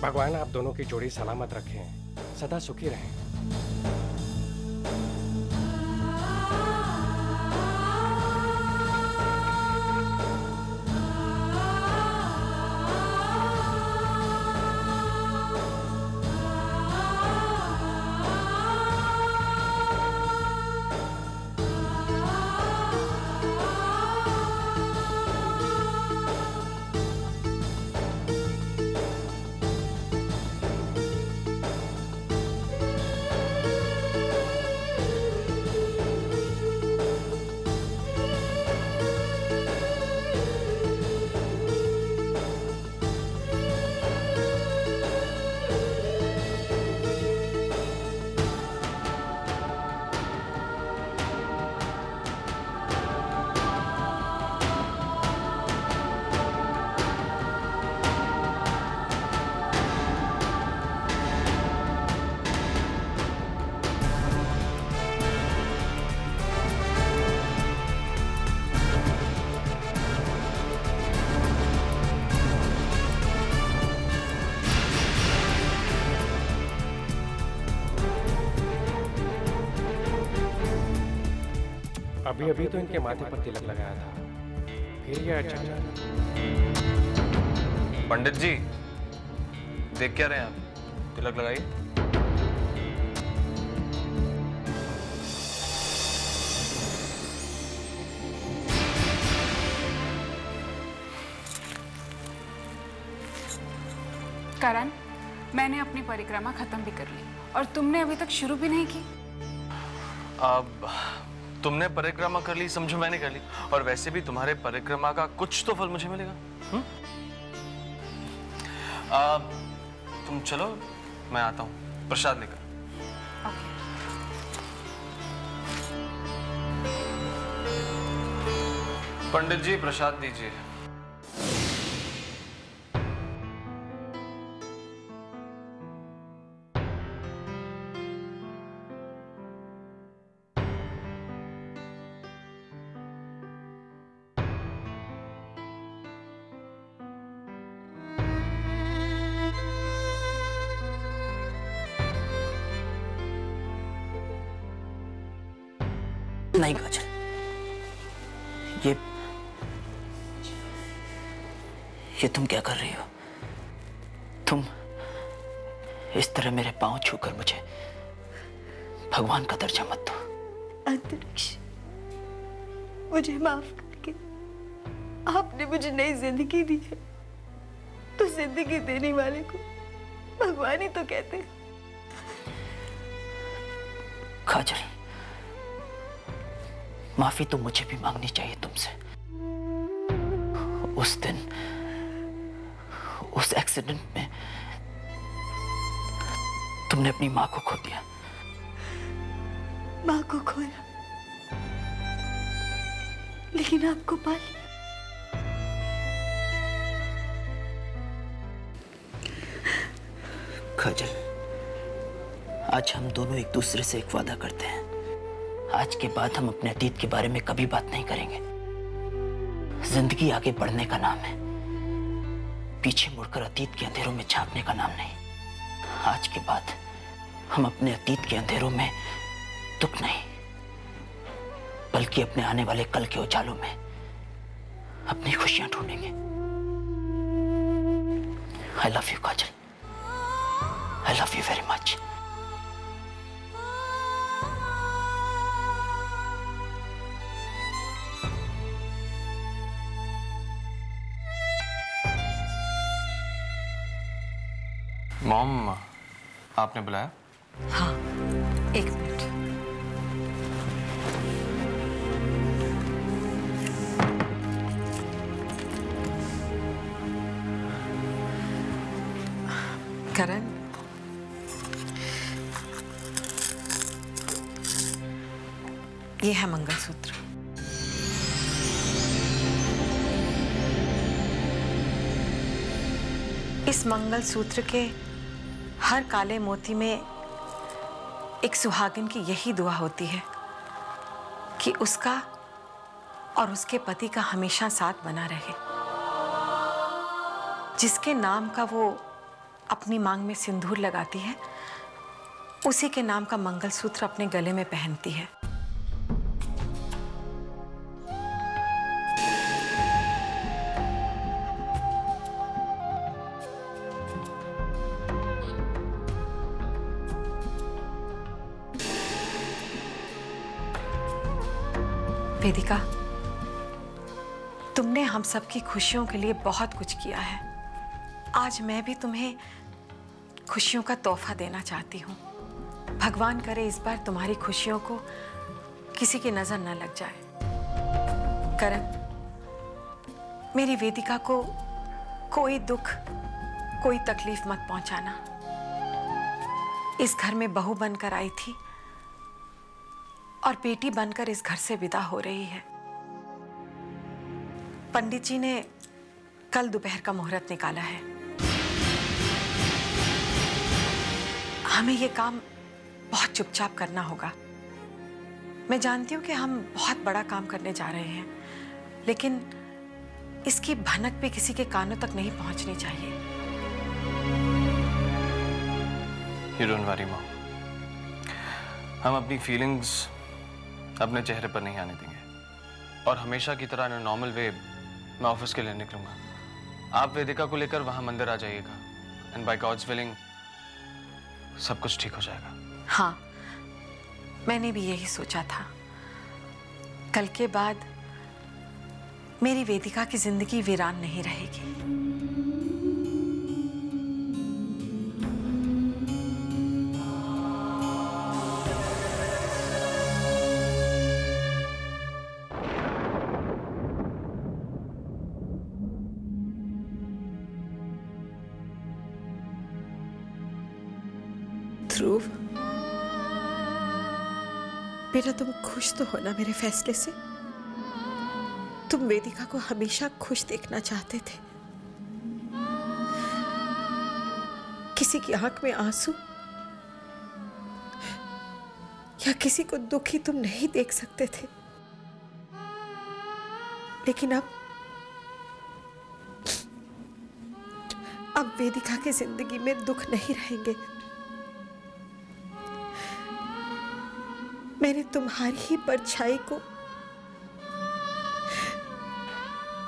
भगवान आप दोनों की जोड़ी सलामत रखें, सदा सुखी रहें। अभी तो इनके माथे पर तिलक लगाया था, फिर ये अचानक। पंडित जी, देख क्या रहे हैं आप? तिलक लगाइए। करण, मैंने अपनी परिक्रमा खत्म भी कर ली और तुमने अभी तक शुरू भी नहीं की। अब तुमने परिक्रमा कर ली, समझो मैंने कर ली, और वैसे भी तुम्हारे परिक्रमा का कुछ तो फल मुझे मिलेगा। तुम चलो, मैं आता हूँ प्रसाद लेकर। पंडित जी, प्रसाद दीजिए। नहीं काजल, ये तुम क्या कर रही हो? तुम इस तरह मेरे पांव छूकर मुझे भगवान का दर्जा मत दो। अंतरिक्ष, मुझे माफ करके आपने मुझे नई जिंदगी दी है, तो जिंदगी देने वाले को भगवान ही तो कहते हैं। काजल, माफी तो मुझे भी मांगनी चाहिए तुमसे। उस दिन, उस एक्सीडेंट में तुमने अपनी मां को खो दिया। मां को खोया, लेकिन आपको पा लिया। काजल, आज हम दोनों एक दूसरे से एक वादा करते हैं। आज के बाद हम अपने अतीत के बारे में कभी बात नहीं करेंगे। जिंदगी आगे बढ़ने का नाम है, पीछे मुड़कर अतीत के अंधेरों में झांकने का नाम नहीं। आज के बाद हम अपने अतीत के अंधेरों में दुख नहीं, बल्कि अपने आने वाले कल के उजालों में अपनी खुशियां ढूंढेंगे। I love you Kajal, I love you very much. Mom, आपने बुलाया? हाँ, एक मिनट। करण, ये है मंगलसूत्र। इस मंगलसूत्र के हर काले मोती में एक सुहागिन की यही दुआ होती है कि उसका और उसके पति का हमेशा साथ बना रहे। जिसके नाम का वो अपनी मांग में सिंदूर लगाती है, उसी के नाम का मंगलसूत्र अपने गले में पहनती है। वेदिका, तुमने हम सबकी खुशियों के लिए बहुत कुछ किया है। आज मैं भी तुम्हें खुशियों का तोहफा देना चाहती हूँ। भगवान करे इस बार तुम्हारी खुशियों को किसी की नजर न लग जाए। करण, मेरी वेदिका को कोई दुख, कोई तकलीफ मत पहुंचाना। इस घर में बहू बनकर आई थी और बेटी बनकर इस घर से विदा हो रही है। पंडित जी ने कल दोपहर का मुहूर्त निकाला है। हमें यह काम बहुत चुपचाप करना होगा। मैं जानती हूं कि हम बहुत बड़ा काम करने जा रहे हैं, लेकिन इसकी भनक भी किसी के कानों तक नहीं पहुंचनी चाहिए। You don't worry, Mom. हम अपनी फीलिंग्स अपने चेहरे पर नहीं आने देंगे और हमेशा की तरह नॉर्मल वे मैं ऑफिस के लिए निकलूंगा। आप वेदिका को लेकर वहां मंदिर आ जाइएगा एंड बाय गॉड्स विलिंग सब कुछ ठीक हो जाएगा। हाँ, मैंने भी यही सोचा था। कल के बाद मेरी वेदिका की जिंदगी वीरान नहीं रहेगी। ध्रुव, बेटा तुम खुश तो हो ना मेरे फैसले से? तुम वेदिका को हमेशा खुश देखना चाहते थे। किसी की आंख में आंसू या किसी को दुखी तुम नहीं देख सकते थे, लेकिन अब वेदिका की जिंदगी में दुख नहीं रहेंगे। मैंने तुम्हारी ही परछाई को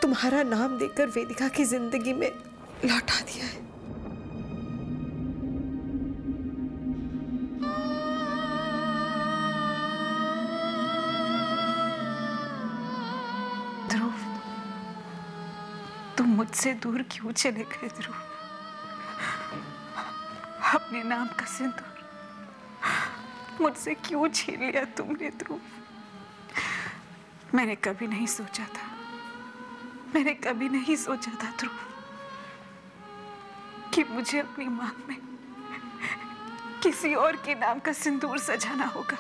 तुम्हारा नाम देकर वेदिका की जिंदगी में लौटा दिया है। ध्रुव, तुम मुझसे दूर क्यों चले गए ध्रुव? अपने नाम का सिंदूर मुझसे क्यों छीन लिया तुमने ध्रुव? मैंने कभी नहीं सोचा था, मैंने कभी नहीं सोचा था ध्रुव कि मुझे अपनी मांग में किसी और के नाम का सिंदूर सजाना होगा।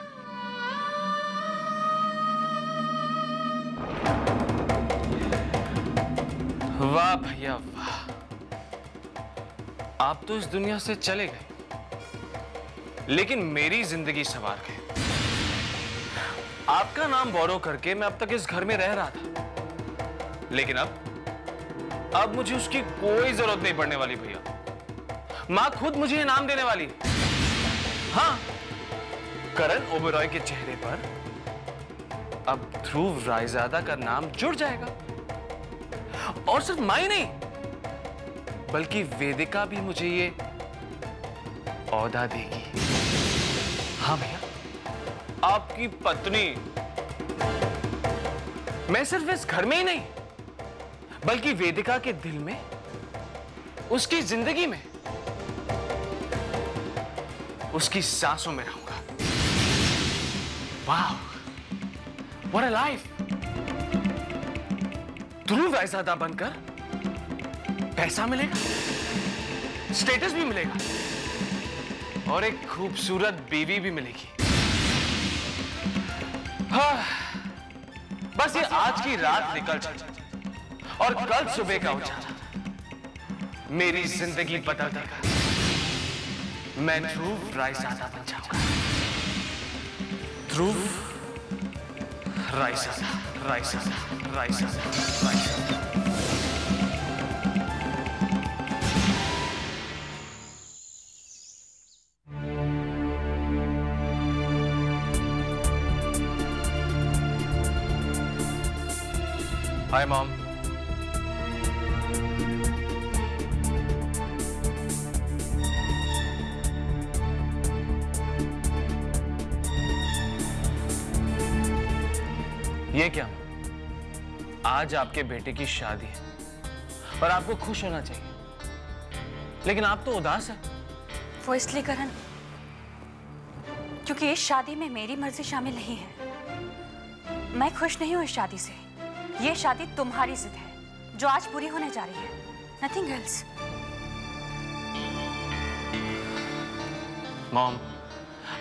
वाह भैया वाह, आप तो इस दुनिया से चले गए लेकिन मेरी जिंदगी संवार गए। आपका नाम बोरो करके मैं अब तक इस घर में रह रहा था, लेकिन अब मुझे उसकी कोई जरूरत नहीं पड़ने वाली भैया। मां खुद मुझे इनाम देने वाली है। हाँ, करण ओबेरॉय के चेहरे पर अब ध्रुव रायजादा का नाम जुड़ जाएगा। और सिर्फ मां ही नहीं, बल्कि वेदिका भी मुझे ये औहदा देगी। हाँ भैया, आपकी पत्नी। मैं सिर्फ इस घर में ही नहीं, बल्कि वेदिका के दिल में, उसकी जिंदगी में, उसकी सांसों में रहूंगा। वाह, व्हाट अ लाइफ। ध्रुव रायजादा बनकर पैसा मिलेगा, स्टेटस भी मिलेगा और एक खूबसूरत बीवी भी मिलेगी। हाँ, बस ये आज की रात निकल जाए और कल सुबह का उजाला मेरी जिंदगी बदल देगा। मैं ध्रुव रायजादा बन जाऊंगा। ध्रुव रायजादा, रायजादा, रायजादा, रायजादा। Hi mom. ये क्या? आज आपके बेटे की शादी है और आपको खुश होना चाहिए, लेकिन आप तो उदास हैं। वो इसलिए करण क्योंकि इस शादी में मेरी मर्जी शामिल नहीं है। मैं खुश नहीं हूं इस शादी से। ये शादी तुम्हारी जिद है जो आज पूरी होने जा रही है, नथिंग एल्स। मॉम,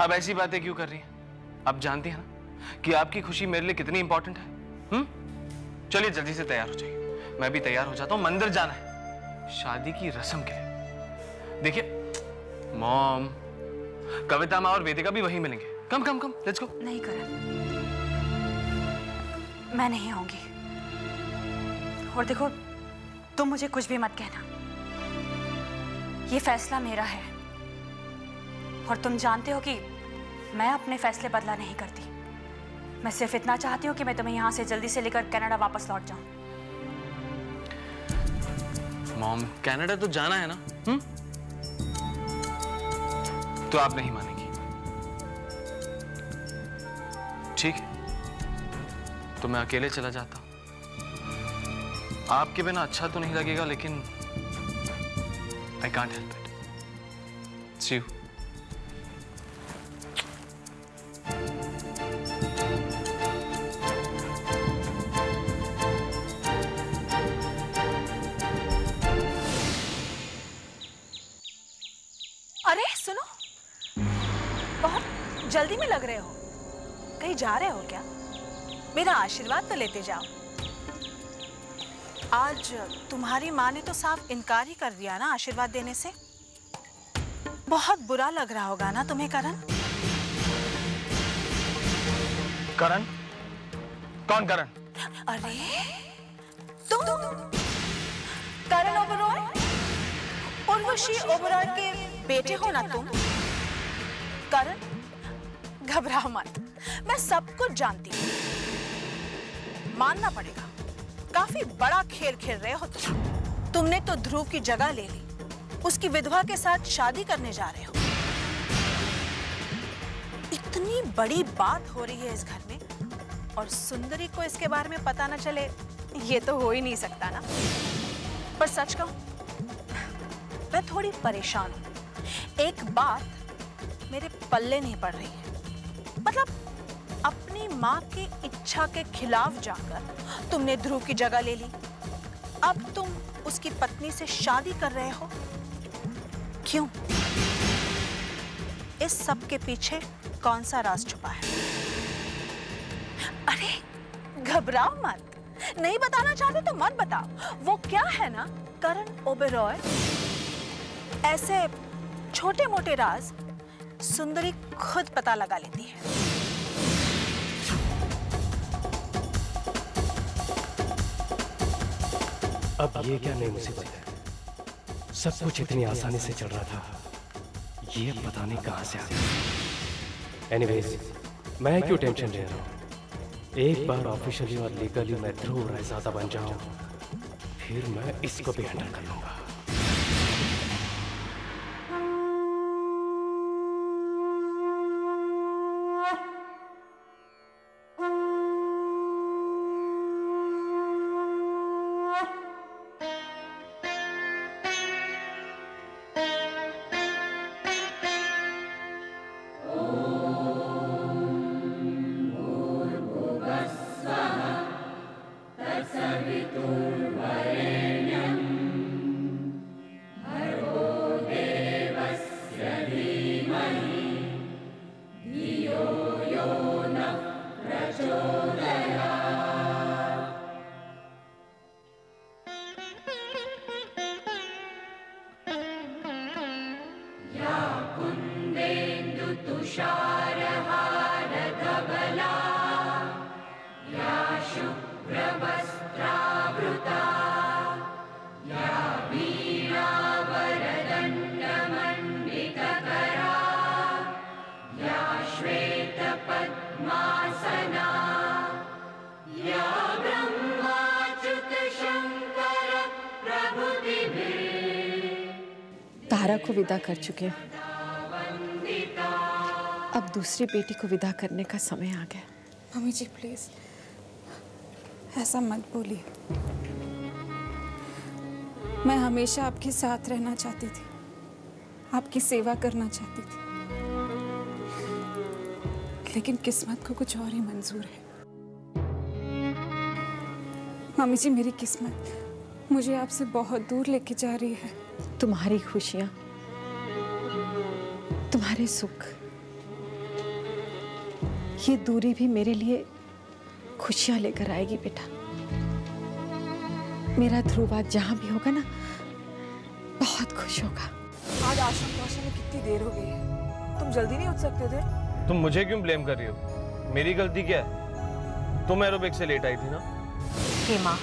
अब ऐसी बातें क्यों कर रही हैं? आप जानती हैं ना कि आपकी खुशी मेरे लिए कितनी इंपॉर्टेंट है। चलिए जल्दी से तैयार हो जाइए, मैं भी तैयार हो जाता हूँ। मंदिर जाना है शादी की रस्म के लिए। देखिए मॉम, कविता माँ और वेदिका भी वहीं मिलेंगे। कम कम कम, लेट्स गो। नहीं करण, मैं नहीं आऊंगी। और देखो, तुम मुझे कुछ भी मत कहना, ये फैसला मेरा है और तुम जानते हो कि मैं अपने फैसले बदला नहीं करती। मैं सिर्फ इतना चाहती हूँ कि मैं तुम्हें यहाँ से जल्दी से लेकर कनाडा वापस लौट जाऊं। मॉम, कनाडा तो जाना है ना? तो आप नहीं मानेंगी, ठीक है? तो मैं अकेले चला जाता हूं। आपके बिना अच्छा तो नहीं लगेगा, लेकिन I can't help it. C you. अरे सुनो, बहुत जल्दी में लग रहे हो, कहीं जा रहे हो क्या? मेरा आशीर्वाद तो लेते जाओ। आज तुम्हारी माँ ने तो साफ इनकार ही कर दिया ना आशीर्वाद देने से। बहुत बुरा लग रहा होगा ना तुम्हें करण? करण? कौन करण? अरे तुम करण ओबरॉय, उर्वशी ओबरॉय के बेटे हो ना तुम? करण, घबराओ मत, मैं सब कुछ जानती हूँ। मानना पड़ेगा, काफी बड़ा खेल खेल रहे हो तुम। तुमने तो ध्रुव की जगह ले ली, उसकी विधवा के साथ शादी करने जा रहे हो। इतनी बड़ी बात हो रही है इस घर में और सुंदरी को इसके बारे में पता न चले, ये तो हो ही नहीं सकता ना। पर सच कहूं, मैं थोड़ी परेशान हूं। एक बात मेरे पल्ले नहीं पड़ रही है। मतलब अपनी माँ की इच्छा के खिलाफ जाकर तुमने ध्रुव की जगह ले ली, अब तुम उसकी पत्नी से शादी कर रहे हो। क्यों? इस सब के पीछे कौन सा राज छुपा है? अरे घबराओ मत, नहीं बताना चाहते तो मत बताओ। वो क्या है ना करण ओबेरॉय, ऐसे छोटे मोटे राज सुंदरी खुद पता लगा लेती है। अब ये क्या नई मुसीबत है? सब कुछ इतनी आसानी से चल रहा था, ये पता नहीं कहां से आ गया। एनीवेज, मैं क्यों टेंशन ले रहा हूं? एक बार ऑफिशियली और लीगली मैं ध्रुव रायजादा बन जाऊं, फिर मैं इसको भी हैंडल कर लूंगा। तारा को विदा कर चुके हैं। अब दूसरी बेटी को विदा करने का समय आ गया। मम्मी जी प्लीज ऐसा मत बोलिए। मैं हमेशा आपके साथ रहना चाहती थी, आपकी सेवा करना चाहती थी, लेकिन किस्मत को कुछ और ही मंजूर है। मम्मी जी मेरी किस्मत मुझे आपसे बहुत दूर लेके जा रही है। तुम्हारी खुशियां, तुम्हारे सुख, ये दूरी भी मेरे लिए खुशियां लेकर आएगी बेटा। मेरा ध्रुव आज जहां भी होगा ना, बहुत खुश होगा। आज आश्रम पहुंचने में कितनी देर हो गई है? तुम जल्दी नहीं उठ सकते थे? तुम मुझे क्यों ब्लेम कर रही हो? मेरी गलती क्या है? तुम एरोबिक से लेट आई थी ना। हेमा,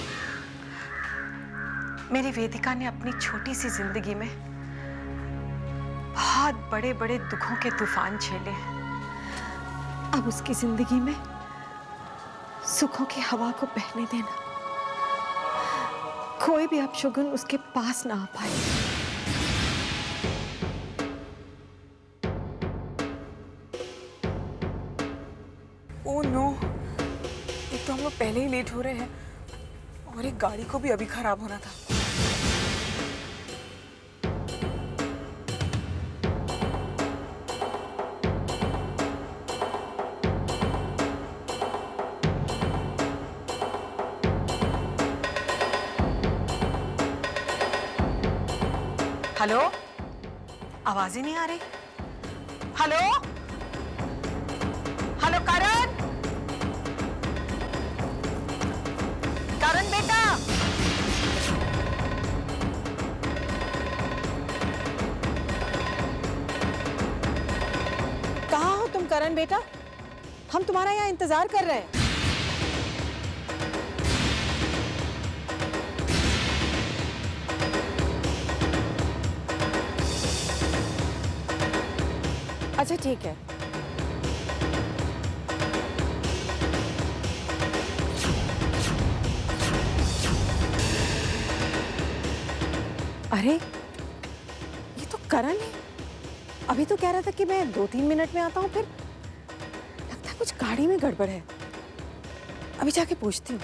मेरी वेदिका ने अपनी छोटी सी जिंदगी में बहुत बड़े बड़े दुखों के तूफान झेले हैं। अब उसकी जिंदगी में सुखों की हवा को बहने देना। कोई भी अपशगुन उसके पास ना आ पाए। ओह नो, एक तो हम लोग पहले ही लेट हो रहे हैं और एक गाड़ी को भी अभी खराब होना था। हेलो, आवाज ही नहीं आ रही। हेलो हेलो, करण, करण बेटा। कहाँ हो तुम करण बेटा? हम तुम्हारा यहाँ इंतजार कर रहे हैं। अच्छा ठीक है। अरे ये तो करण है। अभी तो कह रहा था कि मैं 2-3 मिनट में आता हूँ, फिर लगता है कुछ गाड़ी में गड़बड़ है। अभी जाके पूछती हूँ।